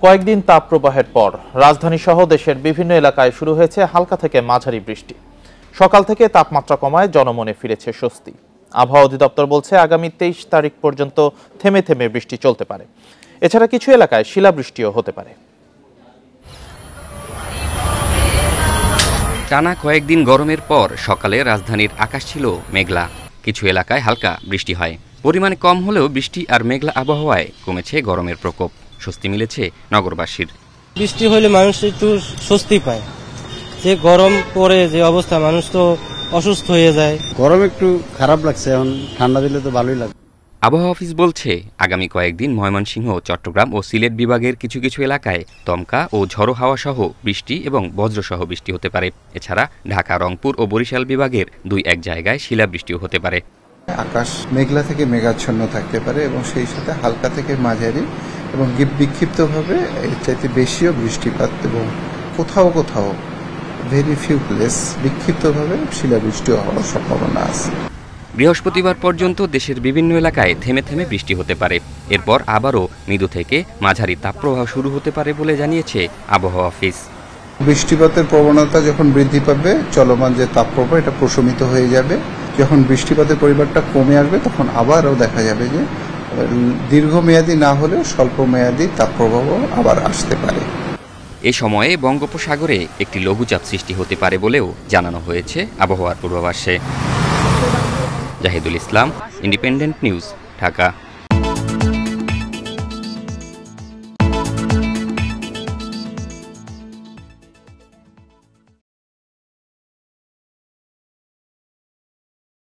কয়েকদিন তাপপ্রবাহের পর রাজধানী সহ দেশের বিভিন্ন এলাকায় শুরু হয়েছে হালকা থেকে মাঝারি বৃষ্টি। সকাল থেকে তাপমাত্রা কমায় জনমনে ফিরেছে স্বস্তি। আবহাওয়া অধিদপ্তর বলছে আগামী 23 তারিখ পর্যন্ত থেমে থেমে বৃষ্টি চলতে পারে। এছাড়া কিছু এলাকায় শিলাবৃষ্টিও হতে পারে। টানা কয়েকদিন গরমের পর সকালে রাজধানীর আকাশ ছিল মেঘলা। কিছু এলাকায় হালকা বৃষ্টি হয়। পরিমাণে কম হলেও বৃষ্টি আর মেঘলা আবহাওয়ায় কমেছে গরমের প্রকোপ। স্বস্তি মিলেছে নগরবাসীর। বৃষ্টি হলে মানুষ একটু স্বস্তি পায়। যে গরম পড়ে যে অবস্থা, মানুষ তো অসুস্থ হয়ে যায়। গরম একটু খারাপ লাগছে, এখন ঠান্ডা দিলে তো ভালোই লাগবে। আবহাওয়া অফিস বলছে আগামী কয়েকদিন ময়মনসিংহ, চট্টগ্রাম ও সিলেট বিভাগের কিছু কিছু এলাকায় দমকা ও ঝড়ো হাওয়া সহ বৃষ্টি এবং বজ্রসহ বৃষ্টি হতে পারে। এছাড়া ঢাকা, রংপুর ও বরিশাল বিভাগের 2-1 জায়গায় শিলাবৃষ্টিও হতে পারে। আকাশ মেঘলা থেকে মেঘাচ্ছন্ন থাকতে পারে এবং সেই সাথে হালকা থেকে মাঝারি এবং বিক্ষিপ্তভাবে এর চাইতে বেশিও বৃষ্টিপাত এবং কোথাও কোথাও ভেরি ফিউ প্লেস বিক্ষিপ্তভাবে শিলাবৃষ্টি হওয়ার সম্ভাবনা আছে। বৃহস্পতিবার পর্যন্ত দেশের বিভিন্ন এলাকায় থেমে থেমে বৃষ্টি হতে পারে। এরপর আবারও মৃদু থেকে মাঝারি তাপপ্রবাহ শুরু হতে পারে বলে জানিয়েছে আবহাওয়া অফিস। বৃষ্টিপাতের প্রবণতা যখন বৃদ্ধি পাবে, চলমান যে তাপপ্রবাহ এটা প্রশমিত হয়ে যাবে। যখন বৃষ্টিপাতের পরিমাণটা কমে আসবে তখন আবারও দেখা যাবে যে দীর্ঘমেয়াদী না হলেও স্বল্প মেয়াদী তাপপ্রবাহ আবার আসতে পারে। এ সময়ে বঙ্গোপসাগরে একটি লঘুচাপ সৃষ্টি হতে পারে বলেও জানানো হয়েছে আবহাওয়ার পূর্বাভাসে। জাহিদুল ইসলাম, ইন্ডিপেন্ডেন্ট নিউজ, ঢাকা।